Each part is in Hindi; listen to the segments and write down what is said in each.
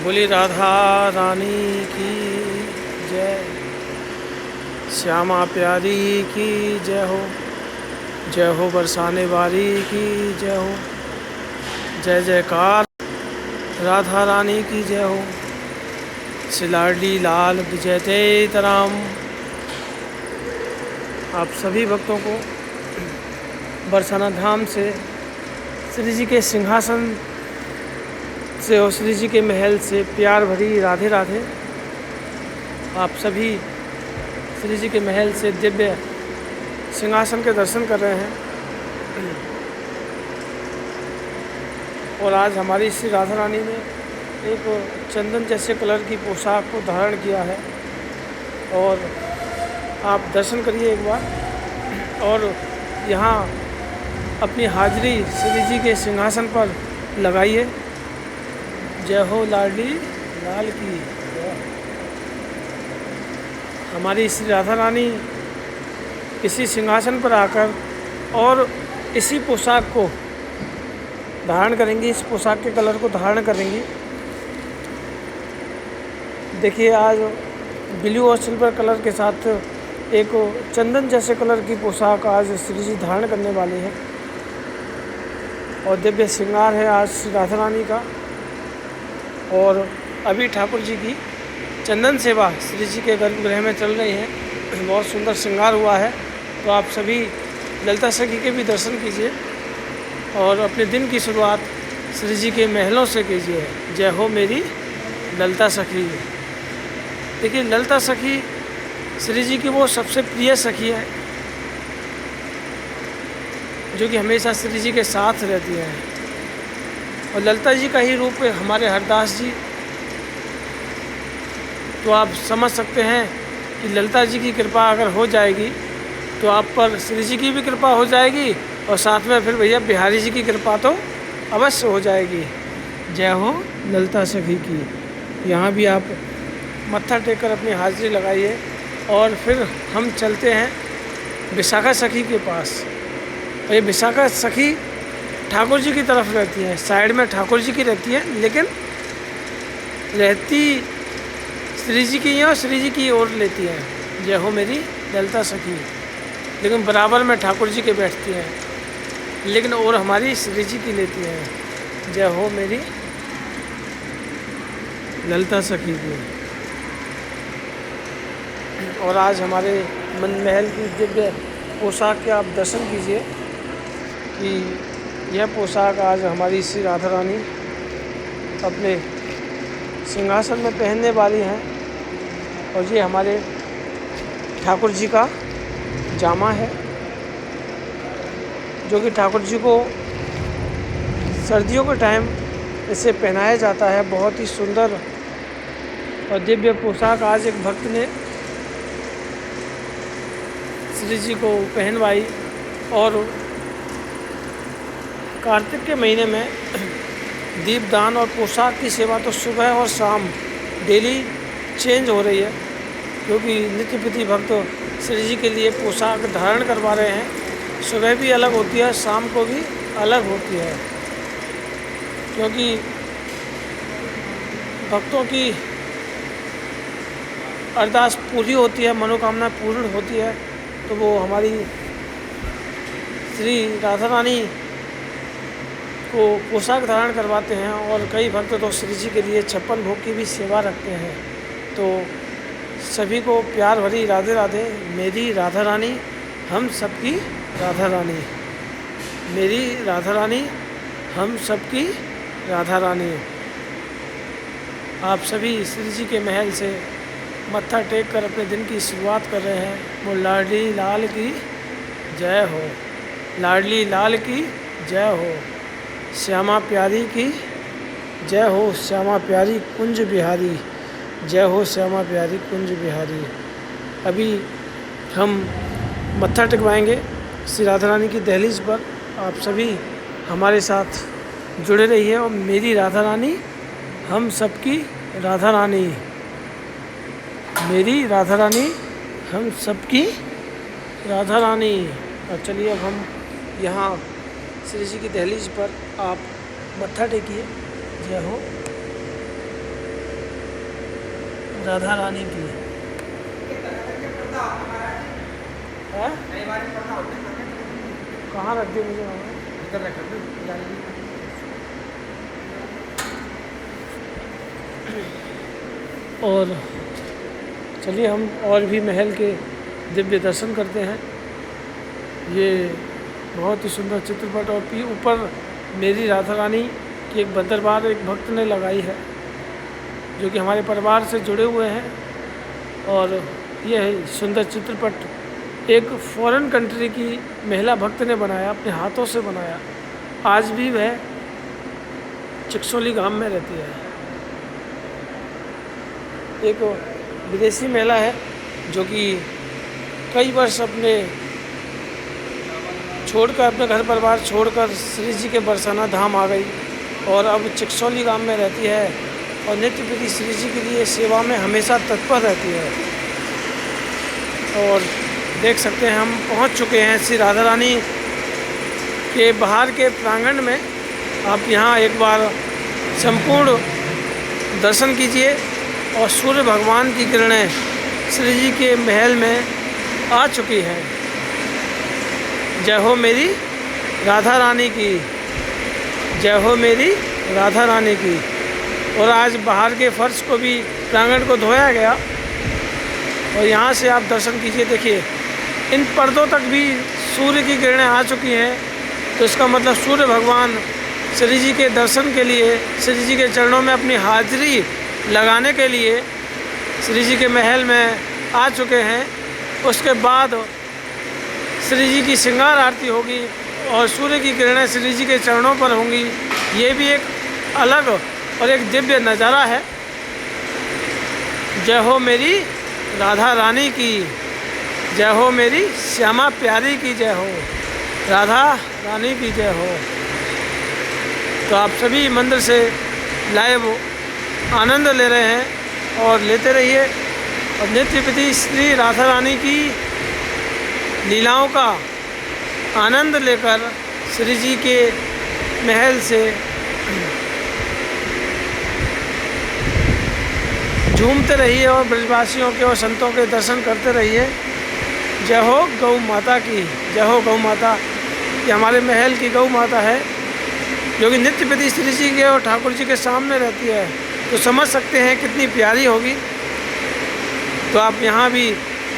बोली राधा रानी की जय, श्यामा प्यारी की जय हो बरसाने वाली की जय हो, जय जयकार राधा रानी की जय हो, सिलाडी लाल विजयते तराम। आप सभी भक्तों को बरसाना धाम से, श्री जी के सिंहासन से और श्री जी के महल से प्यार भरी राधे राधे। आप सभी श्री जी के महल से दिव्य सिंहासन के दर्शन कर रहे हैं और आज हमारी श्री राधा रानी ने एक चंदन जैसे कलर की पोशाक को धारण किया है और आप दर्शन करिए एक बार और यहाँ अपनी हाजिरी श्री जी के सिंहासन पर लगाइए। जय हो लाडली लाल की जय। हमारी श्री राधा रानी इसी सिंहासन पर आकर और इसी पोशाक को धारण करेंगी, इस पोशाक के कलर को धारण करेंगी। देखिए आज ब्लू और सिल्वर कलर के साथ एक चंदन जैसे कलर की पोशाक आज श्री जी धारण करने वाली है और दिव्य श्रृंगार है आज श्री राधा रानी का। और अभी ठाकुर जी की चंदन सेवा श्री जी के गर्भगृह में चल रही है, बहुत सुंदर श्रृंगार हुआ है। तो आप सभी ललिता सखी के भी दर्शन कीजिए और अपने दिन की शुरुआत श्री जी के महलों से कीजिए। जय हो मेरी ललिता सखी। देखिए ललिता सखी श्री जी की वो सबसे प्रिय सखी है जो कि हमेशा श्री जी के साथ रहती है और ललिता जी का ही रूप है हमारे हरदास जी। तो आप समझ सकते हैं कि ललिता जी की कृपा अगर हो जाएगी तो आप पर श्री जी की भी कृपा हो जाएगी और साथ में फिर भैया बिहारी जी की कृपा तो अवश्य हो जाएगी। जय हो ललिता सखी की। यहाँ भी आप मत्था टेक कर अपनी हाजिरी लगाइए और फिर हम चलते हैं विशाखा सखी के पास। और ये विशाखा सखी ठाकुर जी की तरफ रहती हैं, साइड में ठाकुर जी की रहती है लेकिन रहती श्री जी की और श्री जी की ओर लेती हैं। जय हो मेरी ललिता सखी, लेकिन बराबर में ठाकुर जी के बैठती हैं लेकिन और हमारी श्री जी की लेती हैं। जय हो मेरी ललिता सखी की। और आज हमारे मन महल की दिव्य पोशाक के आप दर्शन कीजिए कि यह पोशाक आज हमारी श्री राधा रानी अपने सिंहासन में पहनने वाली हैं और ये हमारे ठाकुर जी का जामा है जो कि ठाकुर जी को सर्दियों के टाइम इसे पहनाया जाता है। बहुत ही सुंदर और दिव्य पोशाक आज एक भक्त ने श्री जी को पहनवाई। और कार्तिक के महीने में दीपदान और पोशाक की सेवा तो सुबह और शाम डेली चेंज हो रही है क्योंकि नित्य प्रति भक्त श्री जी के लिए पोशाक धारण करवा रहे हैं। सुबह भी अलग होती है, शाम को भी अलग होती है क्योंकि भक्तों की अरदास पूरी होती है, मनोकामना पूर्ण होती है। तो वो हमारी श्री राधा रानी को पोशाक धारण करवाते हैं और कई भक्त तो श्री जी के लिए 56 भोग की भी सेवा रखते हैं। तो सभी को प्यार भरी राधे राधे। मेरी राधा रानी हम सबकी राधा रानी, मेरी राधा रानी हम सबकी राधा रानी। आप सभी श्री जी के महल से मत्था टेक कर अपने दिन की शुरुआत कर रहे हैं। वो लाडली लाल की जय हो, लाडली लाल की जय हो, श्यामा प्यारी की जय हो, श्यामा प्यारी कुंज बिहारी जय हो, श्यामा प्यारी कुंज बिहारी। अभी हम मत्था टेकवाएंगे श्री राधा रानी की दहलीज पर। आप सभी हमारे साथ जुड़े रहिए और मेरी राधा रानी हम सबकी राधा रानी, मेरी राधा रानी हम सबकी राधा रानी। और चलिए अब हम यहाँ श्री जी की दहलीज पर आप मत्था टेकिए। जय हो। राधा रानी की। है? कहाँ रख दी मुझे? इधर रख दो। और चलिए हम और भी महल के दिव्य दर्शन करते हैं। ये बहुत ही सुंदर चित्रपट और ऊपर मेरी राधा रानी की एक बंदरबार एक भक्त ने लगाई है, जो कि हमारे परिवार से जुड़े हुए हैं। और यह सुंदर चित्रपट एक फॉरेन कंट्री की महिला भक्त ने बनाया, अपने हाथों से बनाया। आज भी वह चिकसोली गांव में रहती है। एक विदेशी महिला है जो कि कई वर्ष अपने घर परिवार छोड़कर श्री जी के बरसाना धाम आ गई और अब चिकसोली गांव में रहती है और नित्य प्रति श्री जी के लिए सेवा में हमेशा तत्पर रहती है। और देख सकते हैं हम पहुंच चुके हैं श्री राधा रानी के बाहर के प्रांगण में। आप यहां एक बार संपूर्ण दर्शन कीजिए और सूर्य भगवान की किरणें श्री जी के महल में आ चुकी हैं। जय हो मेरी राधा रानी की, जय हो मेरी राधा रानी की। और आज बाहर के फर्श को भी, प्रांगण को धोया गया और यहाँ से आप दर्शन कीजिए। देखिए इन पर्दों तक भी सूर्य की किरणें आ चुकी हैं, तो इसका मतलब सूर्य भगवान श्री जी के दर्शन के लिए, श्री जी के चरणों में अपनी हाजिरी लगाने के लिए श्री जी के महल में आ चुके हैं। उसके बाद श्री जी की श्रृंगार आरती होगी और सूर्य की किरणें श्री जी के चरणों पर होंगी। ये भी एक अलग और एक दिव्य नज़ारा है। जय हो मेरी राधा रानी की, जय हो मेरी श्यामा प्यारी की, जय हो राधा रानी की, जय हो। तो आप सभी मंदिर से लाइव आनंद ले रहे हैं और लेते रहिए और नित्य प्रति श्री राधा रानी की लीलाओं का आनंद लेकर श्री जी के महल से झूमते रहिए और ब्रजवासियों के और संतों के दर्शन करते रहिए। जय हो गौ माता की, जय हो गौ माता। ये हमारे महल की गौ माता है जो कि नित्य प्रति श्री जी के और ठाकुर जी के सामने रहती है, तो समझ सकते हैं कितनी प्यारी होगी। तो आप यहाँ भी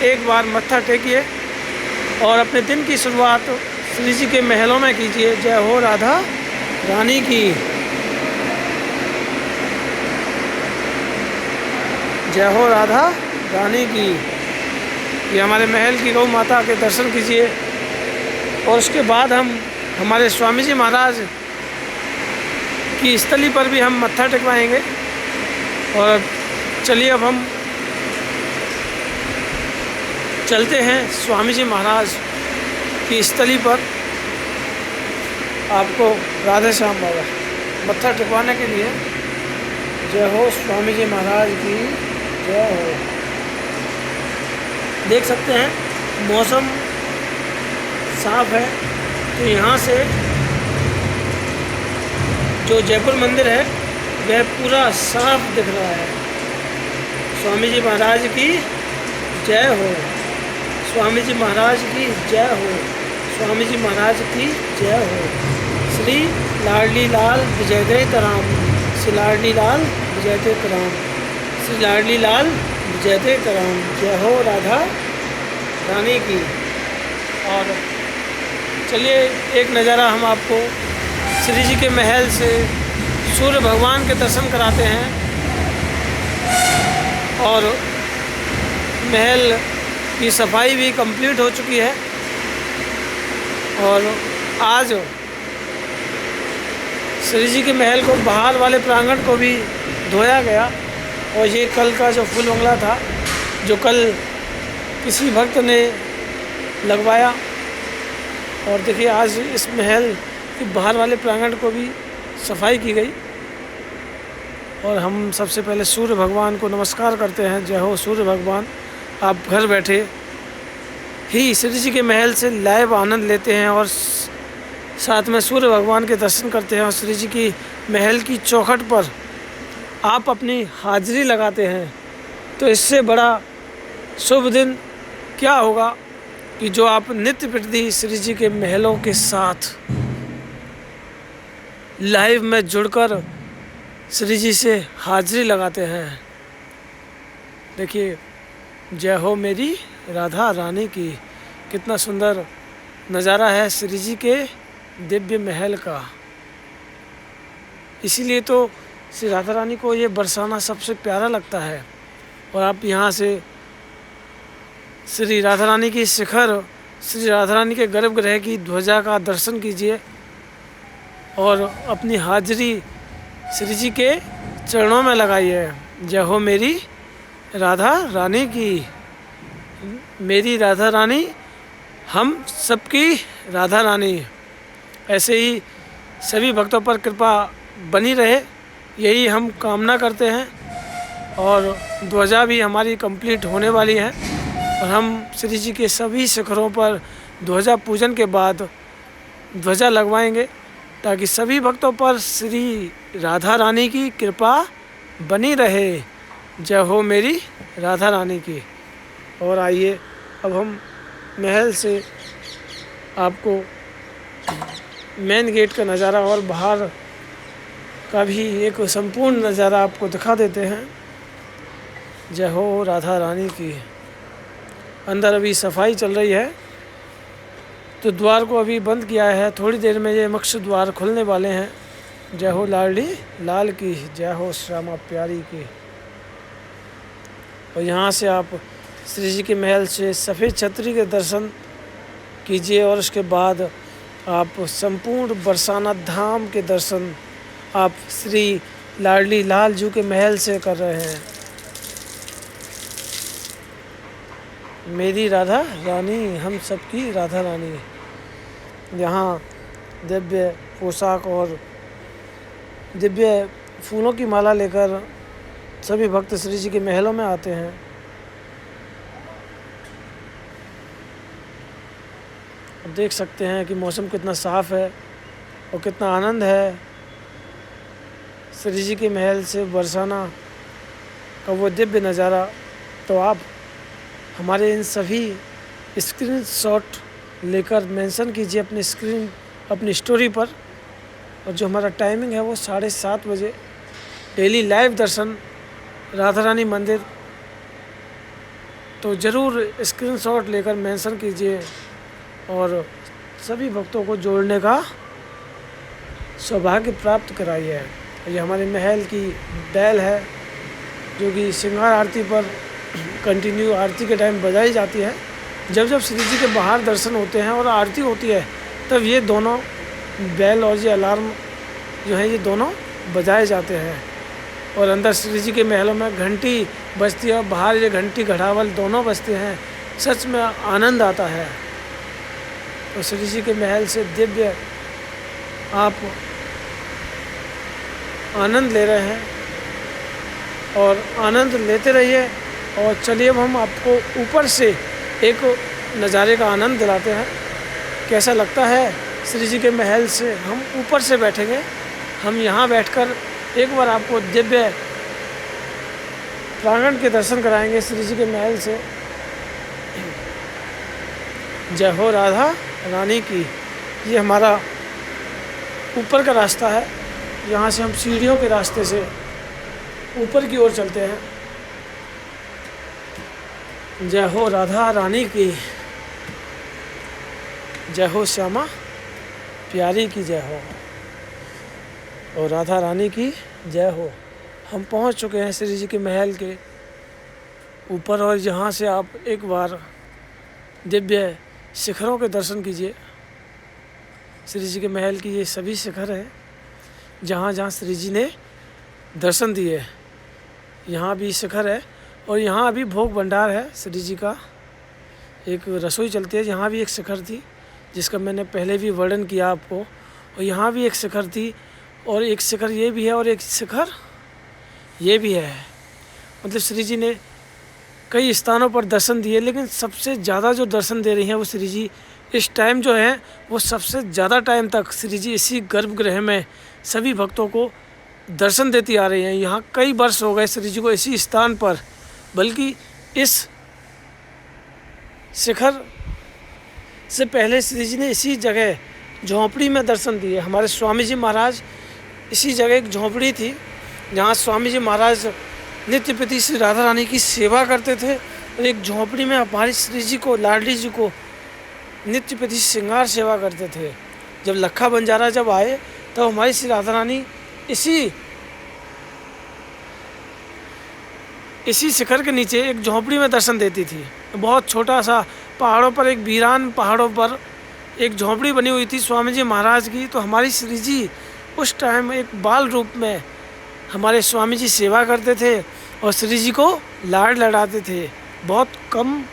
एक बार मत्था टेकिए और अपने दिन की शुरुआत श्री जी के महलों में कीजिए। जय हो राधा रानी की, जय हो राधा रानी की। ये हमारे महल की गौ माता के दर्शन कीजिए और उसके बाद हम हमारे स्वामी जी महाराज की स्थली पर भी हम मत्था टेकवाएंगे। और चलिए अब हम चलते हैं स्वामी जी महाराज की स्थली पर। आपको राधे श्याम बाबा मत्था टेकवाने के लिए। जय हो स्वामी जी महाराज की, जय हो। देख सकते हैं मौसम साफ है, तो यहाँ से जो जयपुर मंदिर है वह पूरा साफ दिख रहा है। स्वामी जी महाराज की जय हो, स्वामी जी महाराज की जय हो, स्वामी जी महाराज की जय हो। श्री लाडली लाल विजयदे तराम, श्री लाडली लाल विजयदे तराम, श्री लाडली लाल विजयदे तराम। जय हो राधा रानी की। और चलिए एक नज़ारा हम आपको श्री जी के महल से सूर्य भगवान के दर्शन कराते हैं। और महल की सफाई भी कंप्लीट हो चुकी है और आज श्री जी के महल को, बाहर वाले प्रांगण को भी धोया गया। और ये कल का जो फूल बंगला था, जो कल किसी भक्त ने लगवाया, और देखिए आज इस महल के बाहर वाले प्रांगण को भी सफाई की गई। और हम सबसे पहले सूर्य भगवान को नमस्कार करते हैं। जय हो सूर्य भगवान। आप घर बैठे ही श्री जी के महल से लाइव आनंद लेते हैं और साथ में सूर्य भगवान के दर्शन करते हैं और श्री जी की महल की चौखट पर आप अपनी हाजिरी लगाते हैं। तो इससे बड़ा शुभ दिन क्या होगा कि जो आप नित्य प्रति श्री जी के महलों के साथ लाइव में जुड़कर श्री जी से हाजिरी लगाते हैं। देखिए, जय हो मेरी राधा रानी की। कितना सुंदर नज़ारा है श्री जी के दिव्य महल का। इसीलिए तो श्री राधा रानी को ये बरसाना सबसे प्यारा लगता है। और आप यहाँ से श्री राधा रानी की शिखर, श्री राधा रानी के गर्भगृह की ध्वजा का दर्शन कीजिए और अपनी हाजिरी श्री जी के चरणों में लगाइए। जय हो मेरी राधा रानी की। मेरी राधा रानी, हम सबकी राधा रानी। ऐसे ही सभी भक्तों पर कृपा बनी रहे, यही हम कामना करते हैं। और ध्वजा भी हमारी कंप्लीट होने वाली है और हम श्री जी के सभी शिखरों पर ध्वजा पूजन के बाद ध्वजा लगवाएंगे ताकि सभी भक्तों पर श्री राधा रानी की कृपा बनी रहे। जय हो मेरी राधा रानी की। और आइए अब हम महल से आपको मेन गेट का नज़ारा और बाहर का भी एक संपूर्ण नज़ारा आपको दिखा देते हैं। जय हो राधा रानी की। अंदर अभी सफाई चल रही है तो द्वार को अभी बंद किया है। थोड़ी देर में ये मुख्य द्वार खुलने वाले हैं। जय हो लाडली लाल की, जय हो श्यामा प्यारी की। और यहाँ से आप श्री जी के महल से सफ़ेद छतरी के दर्शन कीजिए और उसके बाद आप संपूर्ण बरसाना धाम के दर्शन आप श्री लाडली लाल जू के महल से कर रहे हैं। मेरी राधा रानी, हम सबकी राधा रानी। यहाँ दिव्य पोशाक और दिव्य फूलों की माला लेकर सभी भक्त श्री जी के महलों में आते हैं। देख सकते हैं कि मौसम कितना साफ़ है और कितना आनंद है। श्री जी के महल से बरसाना का वो दिव्य नज़ारा। तो आप हमारे इन सभी स्क्रीनशॉट लेकर मेंशन कीजिए अपनी स्टोरी पर। और जो हमारा टाइमिंग है वो 7:30 बजे डेली लाइव दर्शन राधा रानी मंदिर। तो ज़रूर स्क्रीनशॉट लेकर मेंशन कीजिए और सभी भक्तों को जोड़ने का सौभाग्य प्राप्त कराइए। ये हमारे महल की बैल है जो कि श्रृंगार आरती पर कंटिन्यू आरती के टाइम बजाई जाती है। जब जब श्री जी के बाहर दर्शन होते हैं और आरती होती है तब ये दोनों बैल और ये अलार्म जो है ये दोनों बजाए जाते हैं। और अंदर श्री जी के महलों में घंटी बजती है और बाहर ये घंटी घड़ावल दोनों बजते हैं। सच में आनंद आता है। तो श्री जी के महल से दिव्य आप आनंद ले रहे हैं और आनंद लेते रहिए। और चलिए अब हम आपको ऊपर से एक नज़ारे का आनंद दिलाते हैं। कैसा लगता है श्री जी के महल से। हम ऊपर से बैठेंगे, हम यहाँ बैठकर एक बार आपको दिव्य प्रांगण के दर्शन कराएंगे श्री जी के महल से। जय हो राधा रानी की। ये हमारा ऊपर का रास्ता है। यहाँ से हम सीढ़ियों के रास्ते से ऊपर की ओर चलते हैं। जय हो राधा रानी की। जय हो श्यामा प्यारी की जय हो। और राधा रानी की जय हो। हम पहुँच चुके हैं श्री जी के महल के ऊपर और यहाँ से आप एक बार दिव्य शिखरों के दर्शन कीजिए। श्री जी के महल की ये सभी शिखर हैं जहाँ जहाँ श्री जी ने दर्शन दिए। यहाँ भी शिखर है और यहाँ अभी भोग भंडार है श्री जी का। एक रसोई चलती है। यहाँ भी एक शिखर थी जिसका मैंने पहले भी वर्णन किया आपको। और यहाँ भी एक शिखर थी और एक शिखर ये भी है और एक शिखर ये भी है। मतलब श्री जी ने कई स्थानों पर दर्शन दिए, लेकिन सबसे ज़्यादा जो दर्शन दे रही हैं वो श्री जी इस टाइम जो है वो सबसे ज़्यादा टाइम तक श्री जी इसी गर्भगृह में सभी भक्तों को दर्शन देती आ रही हैं। यहाँ कई वर्ष हो गए श्री जी को इसी स्थान पर बल्कि इस शिखर से पहले श्री जी ने इसी जगह झोंपड़ी में दर्शन दिए। हमारे स्वामी जी महाराज इसी जगह एक झोंपड़ी थी जहाँ स्वामी जी महाराज नित्य प्रति श्री राधा रानी की सेवा करते थे, और एक झोंपड़ी में हमारी श्री जी को, लाडली जी को नित्य प्रति श्रृंगार सेवा करते थे। जब लखा बंजारा जब आए तो हमारी श्री राधा रानी इसी शिखर के नीचे एक झोंपड़ी में दर्शन देती थी। बहुत छोटा सा पहाड़ों पर, एक वीरान पहाड़ों पर एक झोंपड़ी बनी हुई थी स्वामी जी महाराज की। तो हमारी श्री जी उस टाइम एक बाल रूप में हमारे स्वामी जी सेवा करते थे और श्री जी को लाड लड़ाते थे। बहुत कम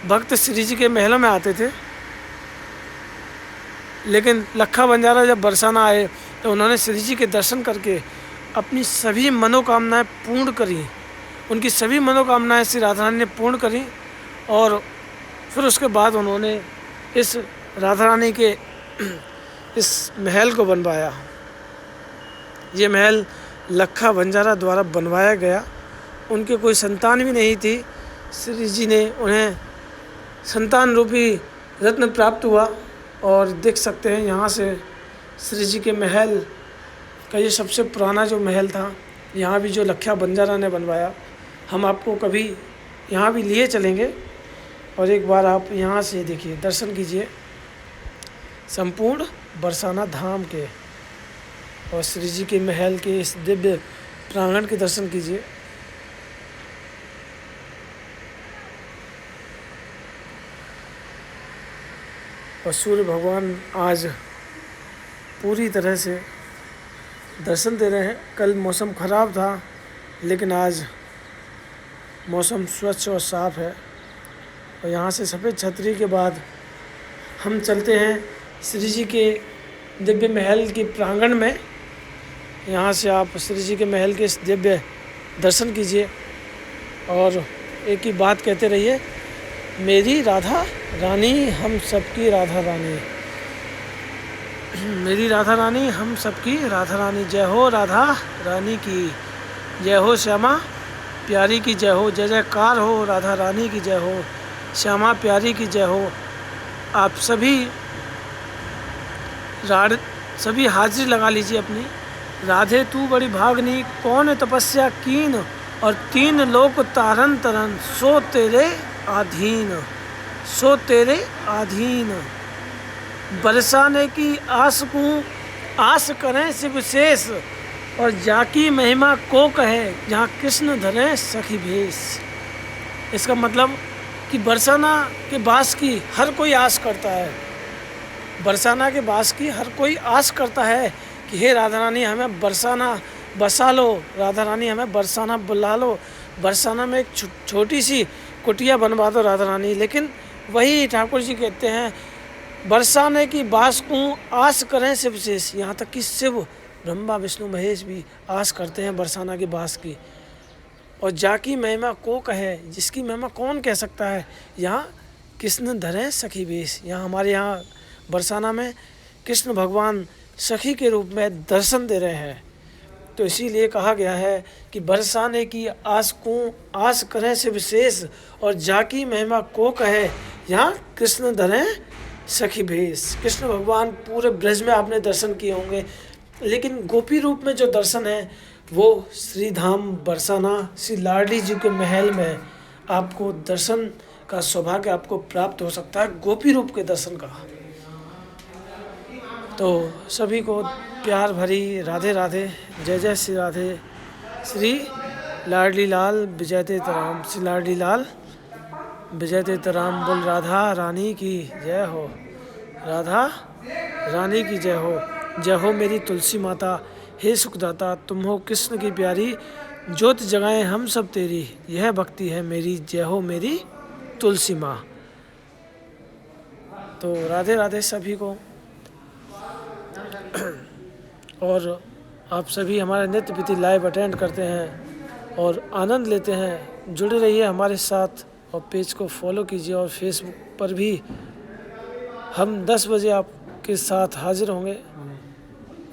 भक्त श्री जी के महलों में आते थे, लेकिन लखा बंजारा जब बरसाना आए तो उन्होंने श्री जी के दर्शन करके अपनी सभी मनोकामनाएं पूर्ण करी। उनकी सभी मनोकामनाएं श्री राधा रानी ने पूर्ण करी, और फिर उसके बाद उन्होंने इस राधा रानी के इस महल को बनवाया। ये महल लखा बंजारा द्वारा बनवाया गया। उनके कोई संतान भी नहीं थी। श्री जी ने उन्हें संतान रूपी रत्न प्राप्त हुआ, और देख सकते हैं यहाँ से श्री जी के महल का ये सबसे पुराना जो महल था, यहाँ भी जो लखा बंजारा ने बनवाया। हम आपको कभी यहाँ भी लिए चलेंगे, और एक बार आप यहाँ से देखिए, दर्शन कीजिए संपूर्ण बरसाना धाम के, और श्री जी के महल के इस दिव्य प्रांगण के दर्शन कीजिए। और सूर्य भगवान आज पूरी तरह से दर्शन दे रहे हैं। कल मौसम ख़राब था, लेकिन आज मौसम स्वच्छ और साफ़ है। और यहाँ से सफ़ेद छतरी के बाद हम चलते हैं श्री जी के दिव्य महल के प्रांगण में। यहाँ से आप श्री जी के महल के इस दिव्य दर्शन कीजिए, और एक ही बात कहते रहिए, मेरी राधा रानी हम सबकी राधा रानी, मेरी राधा रानी हम सबकी राधा रानी। जय हो राधा रानी की, जय हो श्यामा प्यारी की जय हो। जय जयकार हो राधा रानी की जय हो, श्यामा प्यारी की जय हो। आप सभी हाजिरी लगा लीजिए अपनी। राधे तू बड़ी भागनी, कौन तपस्या कीन, और तीन लोक तारन तरन, सो तेरे आधीन, सो तेरे आधीन। बरसाने की आस को आस करें शिव शेष, और जाकी महिमा को कहे जहाँ कृष्ण धरे सखी भेष। इसका मतलब कि बरसाना के बास की हर कोई आस करता है। बरसाना के बास की हर कोई आस करता है कि हे राधा रानी हमें बरसाना बसा लो, राधा रानी हमें बरसाना बुला लो, बरसाना में एक छोटी सी कुटिया बनवा दो राधा रानी। लेकिन वही ठाकुर जी कहते हैं, बरसाने की बास को आस करें शिव शेष। यहाँ तक कि शिव, ब्रह्मा विष्णु महेश भी आस करते हैं बरसाना की बास की। और जाकी महिमा को कहे, जिसकी महिमा कौन कह सकता है। यहाँ कृष्ण धरे सखी वेश, यहाँ हमारे यहाँ बरसाना में कृष्ण भगवान सखी के रूप में दर्शन दे रहे हैं। तो इसीलिए कहा गया है कि बरसाने की आस को आस करें शिव शेष, और जाकी महिमा को कहे यहाँ कृष्ण धरे सखी भेष। कृष्ण भगवान पूरे ब्रज में आपने दर्शन किए होंगे, लेकिन गोपी रूप में जो दर्शन है वो श्री धाम बरसाना श्री लाडली जी के महल में आपको दर्शन का सौभाग्य आपको प्राप्त हो सकता है, गोपी रूप के दर्शन का। तो सभी को प्यार भरी राधे राधे, जय जय श्री राधे। श्री लाडली लाल विजयते तराम, श्री लाडली लाल विजयते तराम। बोल राधा रानी की जय हो, राधा रानी की जय हो। जय हो मेरी तुलसी माता, हे सुखदाता तुम हो कृष्ण की प्यारी, ज्योत जगाएं हम सब तेरी, यह भक्ति है मेरी, जय हो मेरी तुलसी माँ। तो राधे राधे सभी को। और आप सभी हमारे नित्य प्रति लाइव अटेंड करते हैं और आनंद लेते हैं। जुड़े रहिए हमारे साथ और पेज को फॉलो कीजिए, और फेसबुक पर भी हम 10 बजे आपके साथ हाजिर होंगे।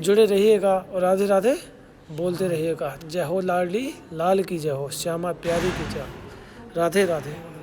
जुड़े रहिएगा और राधे राधे बोलते रहिएगा। जय हो लाडली लाल की जय हो, श्यामा प्यारी की जय हो। राधे राधे।